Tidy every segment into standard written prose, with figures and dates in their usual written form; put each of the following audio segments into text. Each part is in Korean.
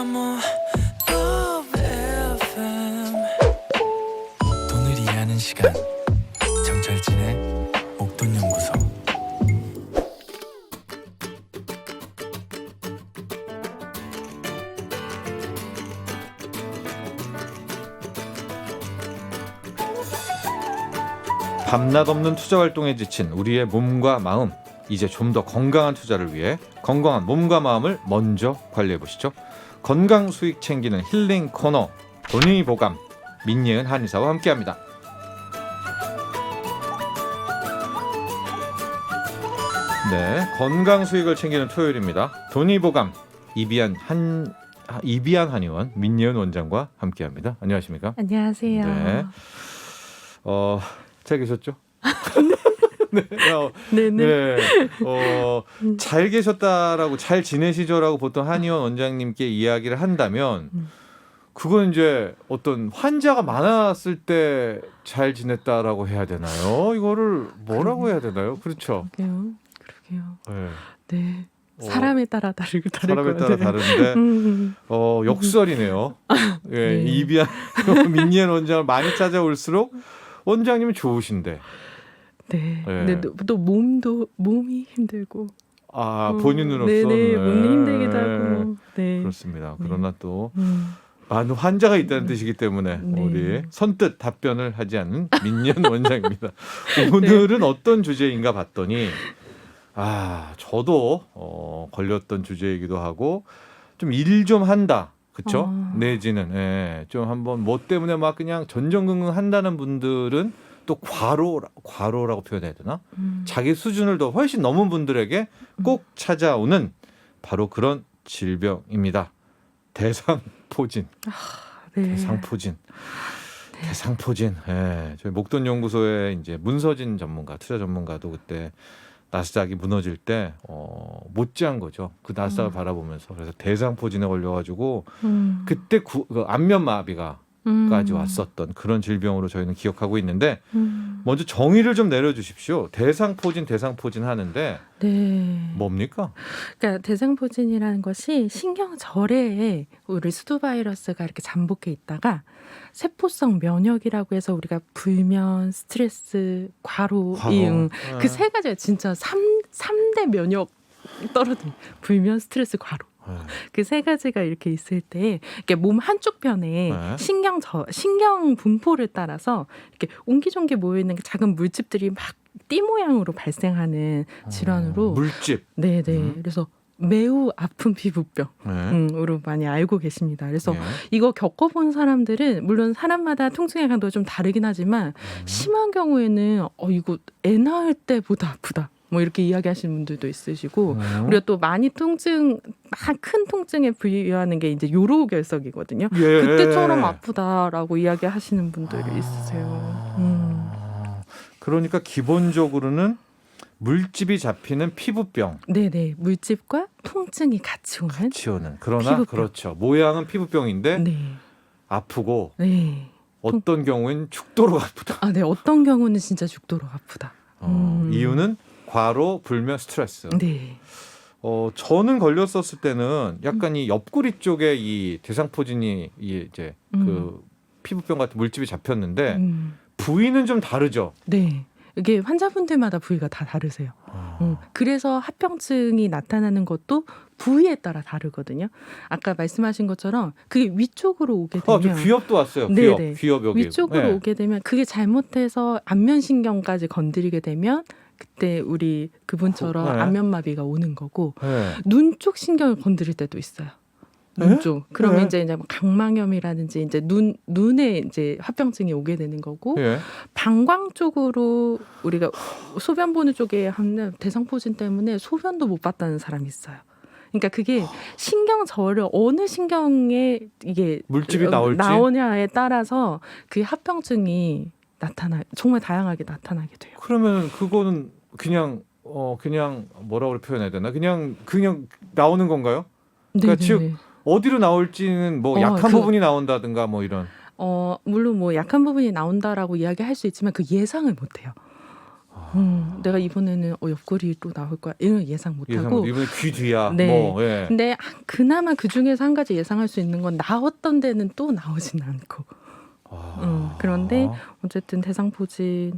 I'm Love FM. 돈을 이해하는 시간 정철진의 목돈연구소. 밤낮 없는 투자 활동에 지친 우리의 몸과 마음, 이제 좀 더 건강한 투자를 위해 건강한 몸과 마음을 먼저 관리해 보시죠. 건강 수익 챙기는 힐링 코너 돈이보감, 민예은 한의사와 함께합니다. 네, 건강 수익을 챙기는 토요일입니다. 돈이보감, 이비한 한의원 민예은 원장과 함께합니다. 안녕하십니까? 안녕하세요. 네. 잘 계셨죠? 네. 네네. 네. 잘 계셨다라고, 잘 지내시죠라고 보통 한의원 원장님께 이야기를 한다면 그건 이제 어떤 환자가 많았을 때 잘 지냈다라고 해야 되나요? 이거를 뭐라고 해야 되나요? 그렇죠. 그러게요. 네. 네. 사람에 따라 다를 사람에 것 따라 같아요. 다른데 역설이네요. 예, 네. 이비한 민예은 원장을 많이 찾아올수록 원장님은 좋으신데. 네. 네. 근데 또 몸이 힘들고. 본인으로서 네네. 몸이 힘들기도 하고. 네. 그렇습니다. 네. 그러나 또 많은 환자가 있다는 뜻이기 때문에 네. 우리 선뜻 답변을 하지 않는 민예은 원장입니다. 오늘은 어떤 주제인가 봤더니 저도 걸렸던 주제이기도 하고 좀 일 좀 한다. 그렇죠? 내지는 좀 한번 뭐 때문에 막 그냥 전전긍긍 한다는 분들은 또 과로라고 표현해야 되나? 자기 수준을 더 훨씬 넘은 분들에게 꼭 찾아오는 바로 그런 질병입니다. 대상포진. 네. 대상포진. 대상포진. 저희 목돈연구소의 이제 문서진 전문가, 투자 전문가도 그때 나스닥이 무너질 때 못지한 거죠. 그 나스닥을 바라보면서. 그래서 대상포진에 걸려가지고 그때 그 안면마비가까지 왔었던 그런 질병으로 저희는 기억하고 있는데 먼저 정의를 좀 내려주십시오. 대상포진 하는데 네. 뭡니까? 그러니까 대상포진이라는 것이 신경절에에 우리 수두바이러스가 이렇게 잠복해 있다가 세포성 면역이라고 해서 우리가 불면, 스트레스, 과로, 이응 그 세 가지가 진짜 3대 면역 떨어진 불면, 스트레스, 과로. 그 세 가지가 이렇게 있을 때 이렇게 몸 한쪽 편에 신경 분포를 따라서 이렇게 옹기종기 모여 있는 작은 물집들이 막 띠 모양으로 발생하는 질환으로 물집. 네네. 그래서 매우 아픈 피부병으로 많이 알고 계십니다. 그래서 이거 겪어본 사람들은 물론 사람마다 통증의 강도가 좀 다르긴 하지만 심한 경우에는 이거 애 낳을 때보다 아프다. 뭐 이렇게 이야기하시는 분들도 있으시고 우리가 또 많이 큰 통증에 부유하는 게 이제 요로결석이거든요. 그때처럼 아프다라고 이야기하시는 분들이 있으세요. 그러니까 기본적으로는 물집이 잡히는 피부병. 네네. 물집과 통증이 같이 오는. 그러나 피부병. 그렇죠. 모양은 피부병인데 네. 아프고 네. 어떤 경우엔 죽도록 아프다. 네. 어떤 경우는 진짜 죽도록 아프다. 이유는 과로, 불면, 스트레스. 네. 저는 걸렸었을 때는 약간 이 옆구리 쪽에 이 대상포진이 이제 그 피부병 같은 물집이 잡혔는데 부위는 좀 다르죠. 네. 이게 환자분들마다 부위가 다 다르세요. 그래서 합병증이 나타나는 것도 부위에 따라 다르거든요. 아까 말씀하신 것처럼 그게 위쪽으로 오게 되면 저 귀엽도 왔어요. 귀엽 여기. 위쪽으로 오게 되면 그게 잘못해서 안면신경까지 건드리게 되면 그때 우리 그분처럼 안면마비가 오는 거고 눈 쪽 신경을 건드릴 때도 있어요. 눈 쪽. 그러면 이제 각막염이라든지 이제 눈에 이제 합병증이 오게 되는 거고 방광 쪽으로 우리가 소변 보는 쪽에 하는 대상포진 때문에 소변도 못 봤다는 사람이 있어요. 그러니까 그게 신경절을 어느 신경에 이게 물집이 나오냐에 따라서 그 합병증이 정말 다양하게 나타나게 돼요. 그러면 그거는 그냥 뭐라고 표현해야 되나? 그냥 나오는 건가요? 그러니까 즉 어디로 나올지는 뭐 약한 부분이 나온다든가 뭐 이런. 물론 뭐 약한 부분이 나온다라고 이야기할 수 있지만 그 예상을 못 해요. 내가 이번에는 옆구리로 나올 거야. 이런 예상 못하고. 이번에 귀 뒤야. 네. 뭐, 예. 근데 그나마 그 중에서 한 가지 예상할 수 있는 건 나왔던 데는 또 나오진 않고. 그런데 어쨌든 대상포진이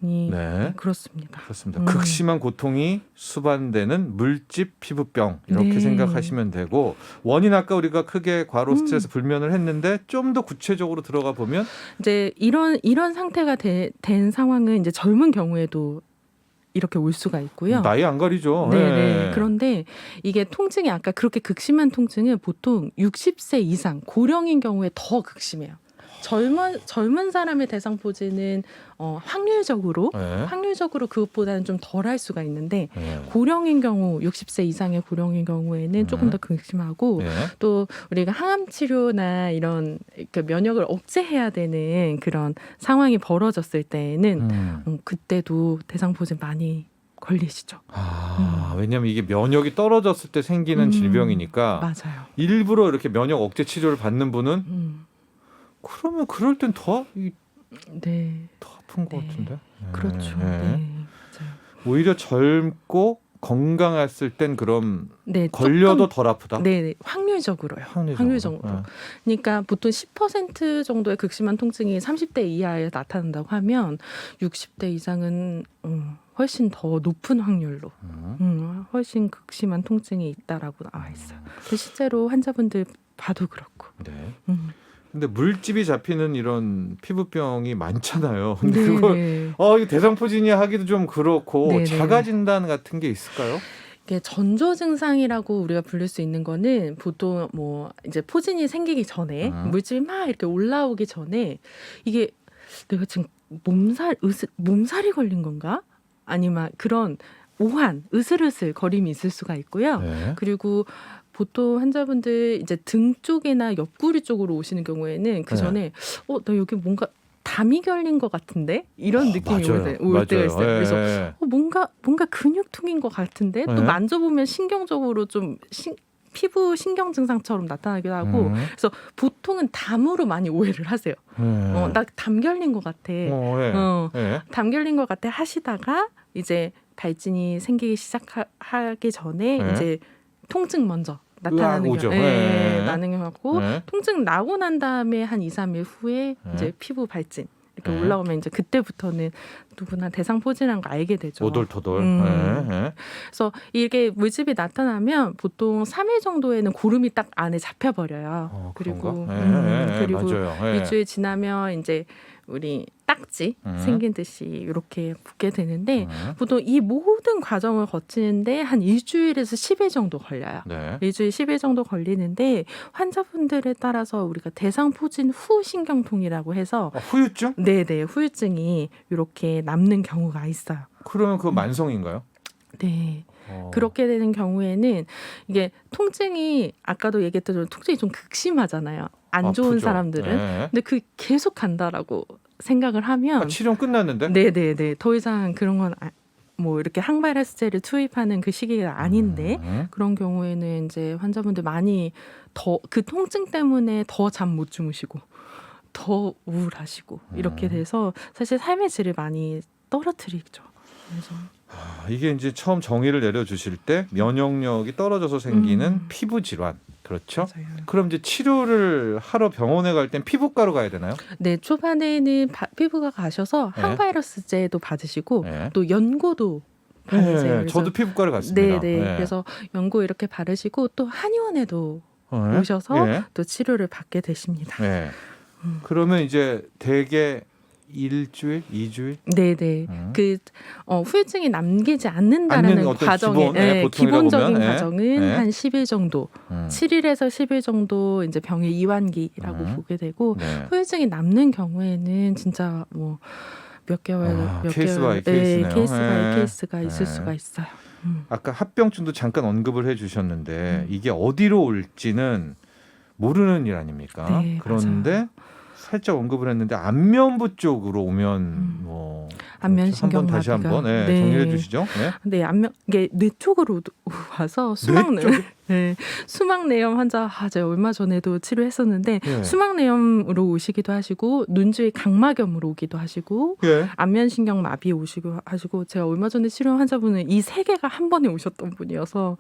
네. 그렇습니다. 그렇습니다. 극심한 고통이 수반되는 물집 피부병 이렇게 네. 생각하시면 되고 원인 아까 우리가 크게 과로 스트레스 불면을 했는데 좀 더 구체적으로 들어가 보면 이제 이런 상태가 된 상황은 이제 젊은 경우에도 이렇게 올 수가 있고요. 나이 안 가리죠. 네네. 예. 그런데 이게 통증이 아까 그렇게 극심한 통증은 보통 60세 이상 고령인 경우에 더 극심해요. 젊은 사람의 대상포진은 확률적으로 그것보다는 좀 덜할 수가 있는데 예. 고령인 경우 60세 이상의 고령인 경우에는 조금 더 극심하고 예. 또 우리가 항암 치료나 이런 그 면역을 억제해야 되는 그런 상황이 벌어졌을 때에는 그때도 대상포진 많이 걸리시죠. 왜냐하면 이게 면역이 떨어졌을 때 생기는 질병이니까 맞아요. 일부러 이렇게 면역 억제 치료를 받는 분은 그러면 그럴 땐 더 네. 아픈 것 네. 같은데. 그렇죠. 네. 네. 맞아요. 오히려 젊고 건강했을 땐 그럼 네, 걸려도 덜 아프다. 네, 확률적으로요. 확률적으로. 네. 그러니까 보통 10% 정도의 극심한 통증이 30대 이하에 나타난다고 하면 60대 이상은 훨씬 더 높은 확률로 훨씬 극심한 통증이 있다라고 나와 있어요. 그래서 실제로 환자분들 봐도 그렇고. 네. 근데 물집이 잡히는 이런 피부병이 많잖아요. 근데 네, 그걸 네. 이거 대상포진이야 하기도 좀 그렇고 네네. 자가 진단 같은 게 있을까요? 이게 전조 증상이라고 우리가 부를 수 있는 거는 보통 뭐 이제 포진이 생기기 전에 물질이 막 이렇게 올라오기 전에 이게 내가 지금 몸살이 걸린 건가? 아니면 그런 오한 으슬으슬 거림이 있을 수가 있고요. 네. 그리고 보통 환자분들 이제 등 쪽이나 옆구리 쪽으로 오시는 경우에는 그 전에 나 여기 뭔가 담이 결린 것 같은데 이런 느낌이 올 때가 있어요. 그래서 뭔가 근육통인 것 같은데 또 만져보면 신경적으로 좀 피부 신경 증상처럼 나타나기도 하고 그래서 보통은 담으로 많이 오해를 하세요. 나 담 결린 것 같아. 담 결린 것 같아 하시다가 이제 발진이 생기기 시작하기 전에 이제 통증 먼저 나타나는 경우, 나는 경우고 통증 나고 난 다음에 한 2, 3일 후에 이제 피부 발진 이렇게 올라오면 이제 그때부터는 누구나 대상포진이라는 거 알게 되죠. 오돌토돌. 그래서 이게 물집이 나타나면 보통 3일 정도에는 고름이 딱 안에 잡혀버려요. 그리고 맞아요. 일주일 지나면 이제 우리 딱지 생긴 듯이 이렇게 붙게 되는데 보통 이 모든 과정을 거치는데 한 일주일에서 10일 정도 걸려요. 일주일 10일 정도 걸리는데 환자분들에 따라서 우리가 대상포진 후 신경통이라고 해서 후유증? 네네 후유증이 이렇게 남는 경우가 있어요. 그러면 그거 만성인가요? 네. 그렇게 되는 경우에는 이게 통증이 아까도 얘기했던 통증이 좀 극심하잖아요. 안 좋은 아프죠. 사람들은. 근데 그 계속 간다라고 생각을 하면 치료 끝났는데? 네네네. 더 이상 그런 건 뭐 이렇게 항바이러스제를 투입하는 그 시기가 아닌데 그런 경우에는 이제 환자분들 많이 더 그 통증 때문에 더 잠 못 주무시고 더 우울하시고 이렇게 돼서 사실 삶의 질을 많이 떨어뜨리죠. 그래서 이게 이제 처음 정의를 내려주실 때 면역력이 떨어져서 생기는 피부 질환. 그렇죠? 맞아요. 그럼 이제 치료를 하러 병원에 갈 땐 피부과로 가야 되나요? 네, 초반에는 피부과 가셔서 항바이러스제도 받으시고 또 연고도 받으세요. 저도 피부과를 갔습니다. 네네. 그래서 연고 이렇게 바르시고 또 한의원에도 오셔서 또 치료를 받게 되십니다. 그러면 이제 대개 일주일, 2주일? 네네. 그 후유증이 남기지 않는다라는 과정의 기본적인 과정은 한 10일 정도, 7일에서 10일 정도 이제 병의 이완기라고 보게 되고 후유증이 남는 경우에는 진짜 뭐 몇 개월, 케이스 바이 케이스네요. 케이스 바이 케이스가 있을 수가 있어요. 아까 합병증도 잠깐 언급을 해주셨는데 이게 어디로 올지는 모르는 일 아닙니까? 네, 그런데 맞아요. 살짝 언급을 했는데 안면부 쪽으로 오면 뭐 안면신경 한번 다시 마비가. 한번 네, 네. 정리해 주시죠. 네. 네, 안면 이게 뇌 쪽으로 와서 수막 뇌 쪽에? 네, 수막내염 환자 제가 얼마 전에도 치료했었는데 예. 수막내염으로 오시기도 하시고 눈 주위 각막염으로 오기도 하시고 예. 안면신경 마비 오시고 하시고 제가 얼마 전에 치료한 환자분은 이 세 개가 한 번에 오셨던 분이어서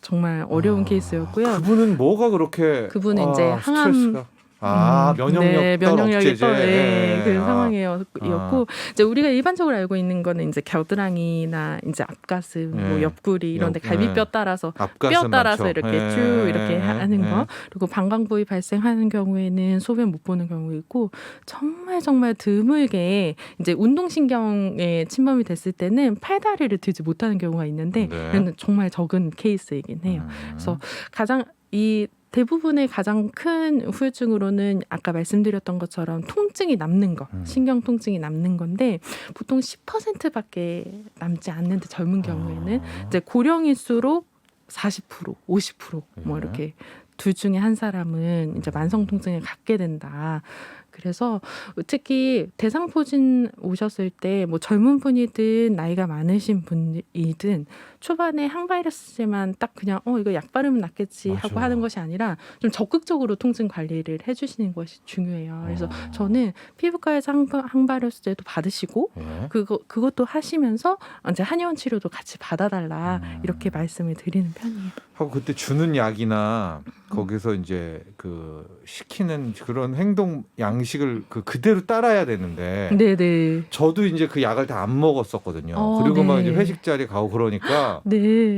정말 어려운 케이스였고요. 그분은 뭐가 그렇게 그분은 이제 항암 스트레스가 면역력 네, 면역력이 억제제 네, 그 아. 상황이었고 이제 우리가 일반적으로 알고 있는 거는 이제 겨드랑이나 이제 앞가슴, 뭐 네. 옆구리 이런데 네. 갈비뼈 따라서 앞가슴 뼈 따라서 많죠. 이렇게 예, 쭉 이렇게 예, 하는 예. 거 그리고 방광부위 발생하는 경우에는 소변 못 보는 경우 있고 정말 드물게 이제 운동신경에 침범이 됐을 때는 팔다리를 들지 못하는 경우가 있는데 네. 이는 정말 적은 케이스이긴 해요. 그래서 가장 이 대부분의 가장 큰 후유증으로는 아까 말씀드렸던 것처럼 통증이 남는 거, 신경 통증이 남는 건데 보통 10%밖에 남지 않는데 젊은 경우에는 이제 고령일수록 40%, 50%뭐 예. 이렇게 둘 중에 한 사람은 이제 만성 통증을 갖게 된다. 그래서 특히 대상포진 오셨을 때 뭐 젊은 분이든 나이가 많으신 분이든 초반에 항바이러스제만 딱 그냥 이거 약 바르면 낫겠지 하고 맞아요. 하는 것이 아니라 좀 적극적으로 통증 관리를 해주시는 것이 중요해요. 그래서 저는 피부과에서 항바이러스제도 받으시고 예. 그것도 하시면서 이제 한의원 치료도 같이 받아달라 이렇게 말씀을 드리는 편이에요. 하고 그때 주는 약이나 거기서 이제 그 시키는 그런 행동 양식을 그대로 따라야 되는데 네네. 저도 이제 그 약을 다 안 먹었었거든요. 그리고 네. 막 이제 회식 자리 가고 그러니까 네.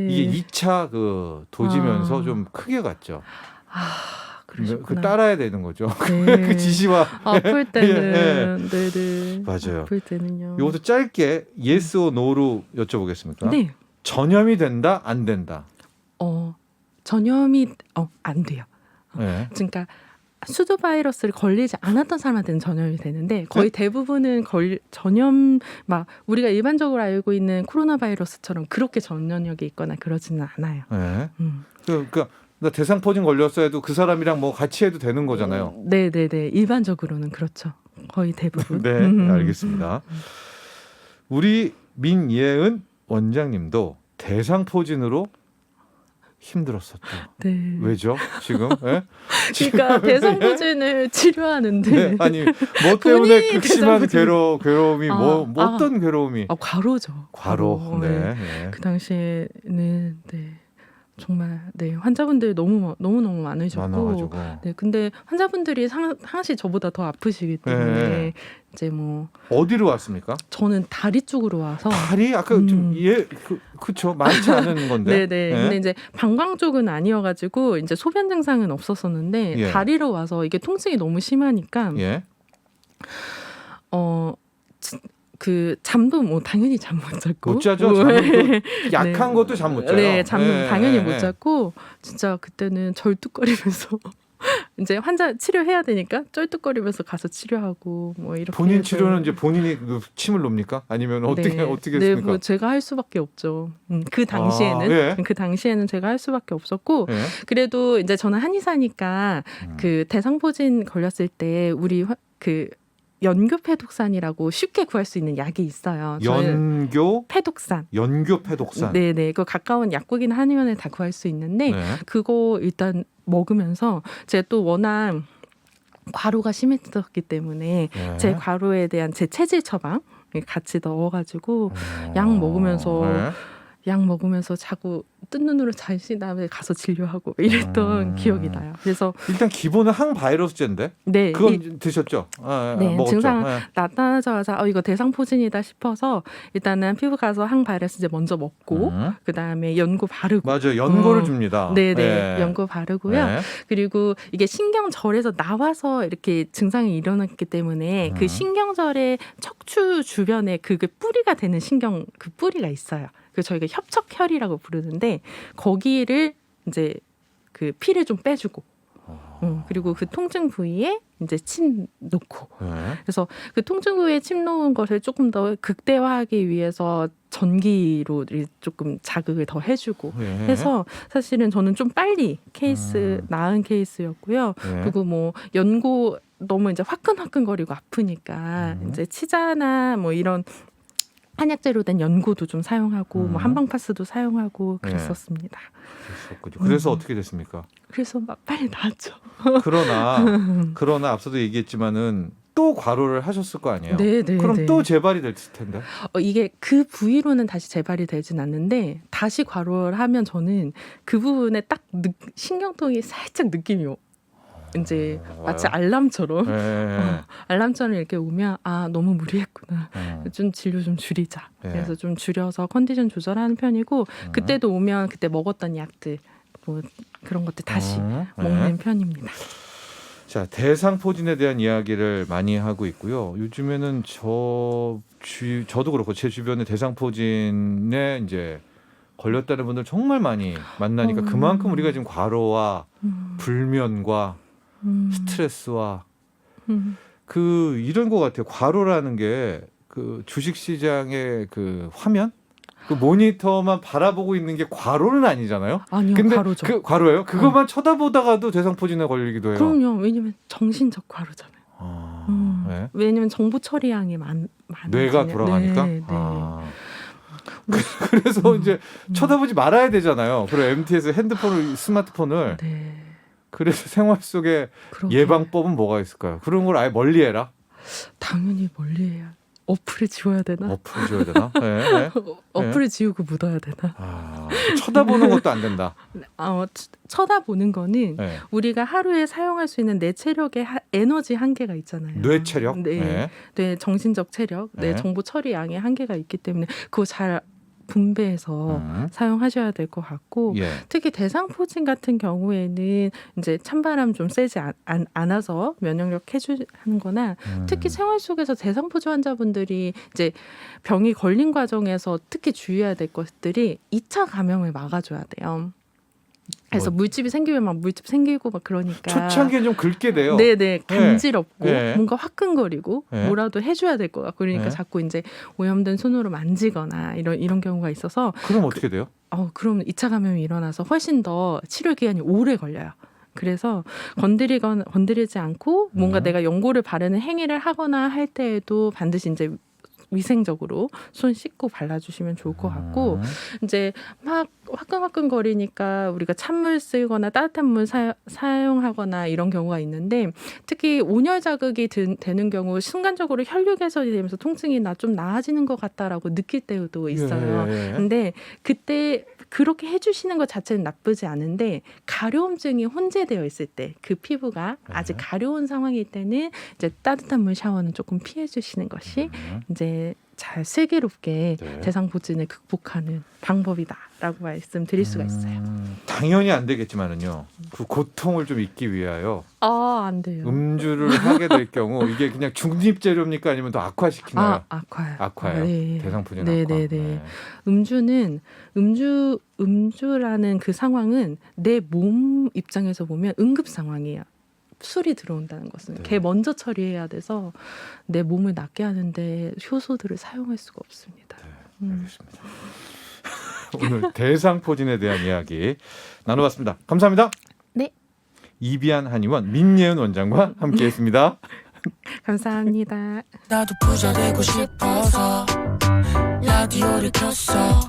이게 2차 그 도지면서 아. 좀 크게 갔죠. 그 그러셨구나. 따라야 되는 거죠. 네. 그 지시와 아플 때는 예, 네네. 맞아요. 아플 때는요. 이것도 짧게 yes or no로 여쭤보겠습니까? 네. 전염이 된다, 안 된다. 전염이 안 돼요. 네. 그러니까 수두 바이러스를 걸리지 않았던 사람한테는 전염이 되는데 거의 대부분은 전염 막 우리가 일반적으로 알고 있는 코로나 바이러스처럼 그렇게 전염력이 있거나 그러지는 않아요. 네. 음. 그러니까 나 대상포진 걸렸어 해도 그 사람이랑 뭐 같이 해도 되는 거잖아요. 네네네. 일반적으로는 그렇죠. 거의 대부분. 네, 알겠습니다. 우리 민예은 원장님도 대상포진으로 힘들었었죠. 네. 왜죠? 지금? 예? 그러니까 대상포진을 치료하는데 네, 아니 뭐 때문에 본인이 극심한 대상포진. 괴로움이 뭐 아. 어떤 괴로움이? 과로죠. 과로. 네. 네. 네. 그 당시에는 정말 환자분들이 너무 많으셨고 많아가지고. 근데 환자분들이 항시 저보다 더 아프시기 때문에 네. 이제 뭐 어디로 왔습니까? 저는 다리 쪽으로 와서 다리 아까 좀 그쵸 많지 않은 건데. 네네. 근데 이제 방광 쪽은 아니어가지고 이제 소변 증상은 없었었는데 예. 다리로 와서 이게 통증이 너무 심하니까 예. 그 잠도 뭐 당연히 잠 못 잤고 못 자죠. 잠은 또 약한 네. 것도 잠 못 자요. 네, 잠 당연히 못 예. 잤고 진짜 그때는 절뚝거리면서 이제 환자 치료해야 되니까 쩔뚝거리면서 가서 치료하고 뭐 이렇게 본인 해서. 치료는 이제 본인이 그 침을 놓습니까? 아니면 어떻게 네, 했습니까? 뭐 제가 할 수밖에 없죠. 그 당시에는 예. 그 당시에는 제가 할 수밖에 없었고 예. 그래도 이제 저는 한의사니까 음. 그 대상포진 걸렸을 때 우리 그 연교패독산이라고 쉽게 구할 수 있는 약이 있어요. 연교 패독산. 패독산. 네네. 그 가까운 약국이나 한의원에 다 구할 수 있는데 네. 그거 일단 먹으면서 제가 또 워낙 과로가 심했었기 때문에 네. 제 과로에 대한 제 체질 처방 같이 넣어가지고 약 먹으면서 네. 약 먹으면서 자꾸 뜬 눈으로 자신 다음에 가서 진료하고 이랬던 기억이 나요. 그래서 일단 기본은 항바이러스제인데 네, 그건 드셨죠? 네, 먹었죠. 증상 네. 나타나자마자 이거 대상포진이다 싶어서 일단은 피부 가서 항바이러스제 먼저 먹고 그 다음에 연고 바르고 맞아요. 연고를 줍니다. 네네 네. 연고 바르고요. 네. 그리고 이게 신경절에서 나와서 이렇게 증상이 일어났기 때문에 그 신경절의 척추 주변에 그 뿌리가 되는 신경 그 뿌리가 있어요. 그 저희가 협척혈이라고 부르는데 거기를 이제 그 피를 좀 빼주고 그리고 그 통증 부위에 이제 침 놓고 네. 그래서 그 통증 부위에 침 놓은 것을 조금 더 극대화하기 위해서 전기로 조금 자극을 더 해주고 네. 해서 사실은 저는 좀 빨리 케이스 나은 케이스였고요. 네. 그리고 뭐 연고 너무 이제 화끈화끈거리고 아프니까 이제 치자나 뭐 이런 한약재로 된 연고도 좀 사용하고 뭐 한방파스도 사용하고 그랬었습니다. 그랬었군요. 그래서 어떻게 됐습니까? 그래서 막 빨리 나았죠. 그러나 앞서도 얘기했지만은 또 과로를 하셨을 거 아니에요. 네. 그럼 또 재발이 됐을 텐데. 이게 그 부위로는 다시 재발이 되진 않는데 다시 과로를 하면 저는 그 부분에 딱 신경통이 살짝 느낌이 이제 마치 알람처럼 알람처럼 이렇게 오면 아 너무 무리했구나. 좀 진료 좀 줄이자. 그래서 좀 줄여서 컨디션 조절하는 편이고 그때도 오면 그때 먹었던 약들 뭐 그런 것들 다시 먹는 편입니다. 자, 대상포진에 대한 이야기를 많이 하고 있고요. 요즘에는 저도 그렇고 제 주변에 대상포진에 이제 걸렸다는 분들 정말 많이 만나니까 그만큼 우리가 지금 과로와 불면과 스트레스와 이런 것 같아요. 과로라는 게 그 주식시장의 그 화면, 그 모니터만 바라보고 있는 게 과로는 아니잖아요. 아니요, 근데 과로죠. 그 과로예요? 그것만 쳐다보다가도 대상포진에 걸리기도 해요. 그럼요. 왜냐면 정신적 과로잖아요. 네. 왜냐면 정보 처리량이 많아요. 뇌가 돌아가니까. 네. 그래서 이제 쳐다보지 말아야 되잖아요. 그리고 MT에서 스마트폰을. 네. 그래서 생활 속에 그러게. 예방법은 뭐가 있을까요? 그런 걸 아예 멀리해라. 당연히 멀리해야. 어플을 지워야 되나? 어플을 지워야 되나? 네. 어플을 지우고 묻어야 되나? 쳐다보는 것도 안 된다. 쳐다보는 거는 네. 우리가 하루에 사용할 수 있는 내 체력의 에너지 한계가 있잖아요. 뇌 체력? 네. 정신적 체력, 네. 정보 처리 양의 한계가 있기 때문에 그거 잘 분배해서 사용하셔야 될 것 같고 특히 대상포진 같은 경우에는 이제 찬바람 좀 세지 않아서 면역력 해주는 거나 특히 생활 속에서 대상포진 환자분들이 이제 병이 걸린 과정에서 특히 주의해야 될 것들이 2차 감염을 막아줘야 돼요. 그래서 물집이 생기면 막 물집 생기고 막 그러니까 초창기엔 좀 긁게 돼요. 네네 간지럽고 네. 뭔가 화끈거리고 네. 뭐라도 해줘야 될 것 같고 그러니까 네. 자꾸 이제 오염된 손으로 만지거나 이런 경우가 있어서 그럼 어떻게 돼요? 그럼 2차 감염이 일어나서 훨씬 더 치료 기간이 오래 걸려요. 그래서 건드리지 않고 뭔가 내가 연고를 바르는 행위를 하거나 할 때에도 반드시 이제 위생적으로 손 씻고 발라주시면 좋을 것 같고 이제 막 화끈화끈거리니까 우리가 찬물 쓰거나 따뜻한 물 사용하거나 이런 경우가 있는데 특히 온열 자극이 되는 경우 순간적으로 혈류 개선이 되면서 통증이 좀 나아지는 것 같다라고 느낄 때도 있어요. 근데 그때 그렇게 해주시는 것 자체는 나쁘지 않은데 가려움증이 혼재되어 있을 때 그 피부가 아직 가려운 상황일 때는 이제 따뜻한 물 샤워는 조금 피해 주시는 것이 이제 잘 슬기롭게 대상포진을 극복하는 방법이다라고 말씀드릴 수가 있어요. 당연히 안 되겠지만은요. 그 고통을 좀 잊기 위하여 안 돼요. 음주를 하게 될 경우 이게 그냥 중립 재료입니까 아니면 더 악화시키나요? 악화요. 악화요. 네. 대상포진 네, 악화. 네, 네. 음주라는 그 상황은 내 몸 입장에서 보면 응급 상황이에요. 술이 들어온다는 것은 걔 먼저 처리해야 돼서 내 몸을 낫게 하는데 효소들을 사용할 수가 없습니다. 네, 알겠습니다. 오늘 대상포진에 대한 이야기 나눠봤습니다. 감사합니다. 네. 이비한 한의원 민예은 원장과 함께했습니다. 감사합니다. 나도 부자 되고 싶어서 라디오를 켰어.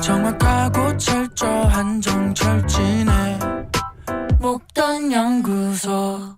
정확하고 철저한 정철진의 목돈 연구소.